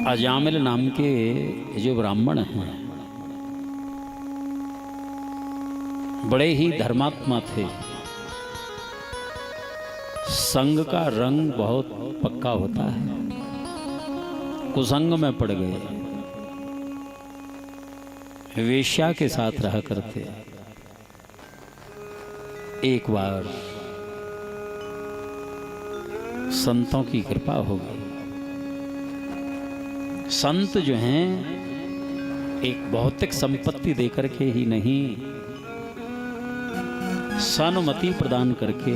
अजामिल नाम के जो ब्राह्मण हैं बड़े ही धर्मात्मा थे। संग का रंग बहुत पक्का होता है। कुसंग में पड़ गए, वेश्या के साथ रहा करते। एक बार संतों की कृपा हो गई। संत जो हैं एक भौतिक संपत्ति देकर के ही नहीं, सन्मति प्रदान करके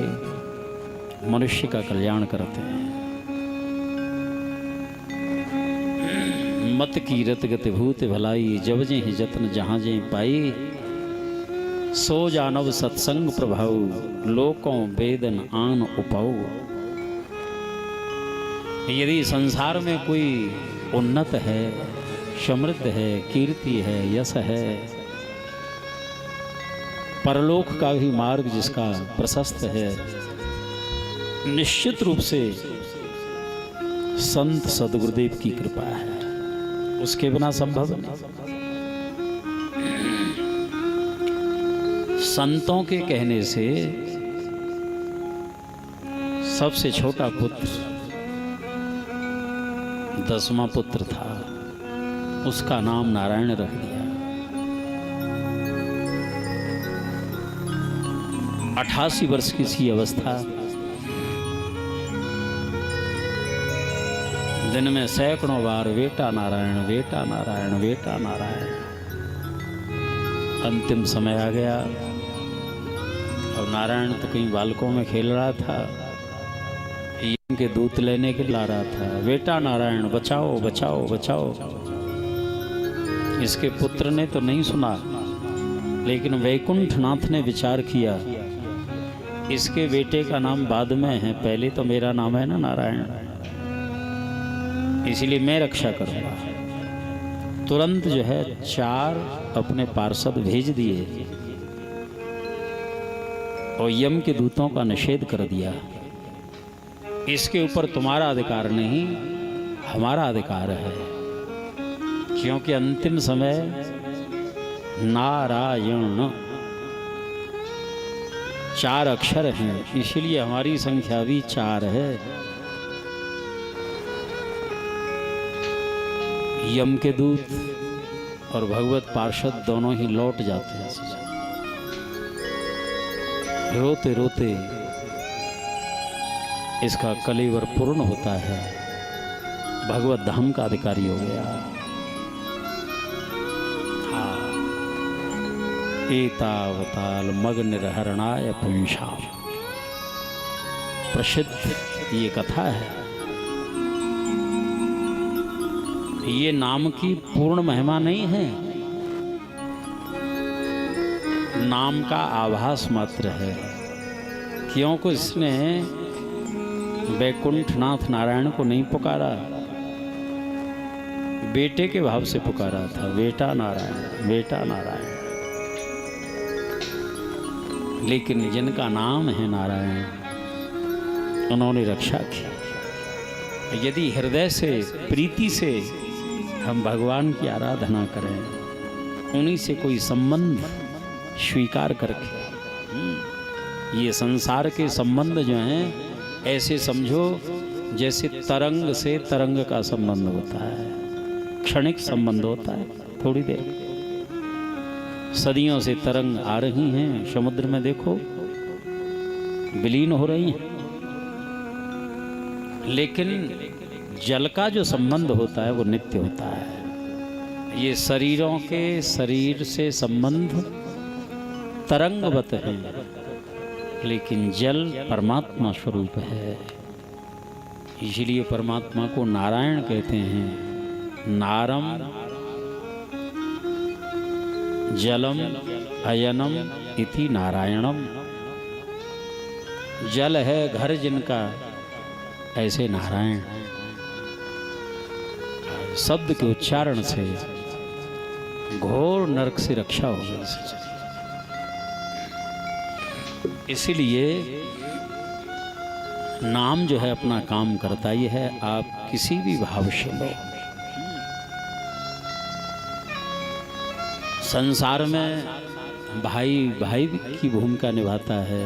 मनुष्य का कल्याण करते हैं। मत कीरत गति भूत भलाई, जब जे जतन जहां जे पाई, सो जानव सत्संग प्रभाव, लोकों वेदन आन उपाऊ। यदि संसार में कोई उन्नत है, समृद्ध है, कीर्ति है, यश है, परलोक का भी मार्ग जिसका प्रशस्त है, निश्चित रूप से संत सद्गुरुदेव की कृपा है। उसके बिना संभव नहीं। संतों के कहने से सबसे छोटा पुत्र 10वां पुत्र था, उसका नाम नारायण रख दिया। 88 वर्ष की सी अवस्था, दिन में सैकड़ों बार बेटा नारायण, बेटा नारायण, बेटा नारायण। अंतिम समय आ गया और नारायण तो कहीं बालकों में खेल रहा था, यम के दूत लेने के ला रहा था, बेटा नारायण बचाओ बचाओ बचाओ। इसके पुत्र ने तो नहीं सुना, लेकिन वैकुंठनाथ ने विचार किया, इसके बेटे का नाम बाद में है, पहले तो मेरा नाम है ना नारायण, इसलिए मैं रक्षा करूंगा। तुरंत जो है 4 अपने पार्षद भेज दिए और यम के दूतों का निषेध कर दिया। इसके ऊपर तुम्हारा अधिकार नहीं, हमारा अधिकार है, क्योंकि अंतिम समय नारायण 4 अक्षर हैं, इसलिए हमारी संख्या भी 4 है। यम के दूत और भगवत पार्षद दोनों ही लौट जाते हैं। रोते रोते इसका कलेवर पूर्ण होता है, भगवत धाम का अधिकारी हो गया। हाँ, एतावताल मग्निर्हरणाय पुंसाम, प्रसिद्ध ये कथा है। ये नाम की पूर्ण महिमा नहीं है, नाम का आभास मात्र है, क्योंकि इसने वैकुंठनाथ नारायण को नहीं पुकारा, बेटे के भाव से पुकारा था, बेटा नारायण, बेटा नारायण। लेकिन जिनका नाम है नारायण, उन्होंने रक्षा की। यदि हृदय से प्रीति से हम भगवान की आराधना करें, उन्हीं से कोई संबंध स्वीकार करके, ये संसार के संबंध जो हैं ऐसे समझो जैसे तरंग से तरंग का संबंध होता है, क्षणिक संबंध होता है, थोड़ी देर। सदियों से तरंग आ रही हैं समुद्र में, देखो विलीन हो रही हैं, लेकिन जल का जो संबंध होता है वो नित्य होता है। ये शरीरों के शरीर से संबंध तरंगवत है, लेकिन जल परमात्मा स्वरूप है, इसलिए परमात्मा को नारायण कहते हैं। नारम जलम अयनम इति नारायणम, जल है घर जिनका, ऐसे नारायण। शब्द के उच्चारण से घोर नरक से रक्षा हो गई। इसीलिए नाम जो है अपना काम करता ही है। आप किसी भी भाव से लो, संसार में भाई भाई की भूमिका निभाता है,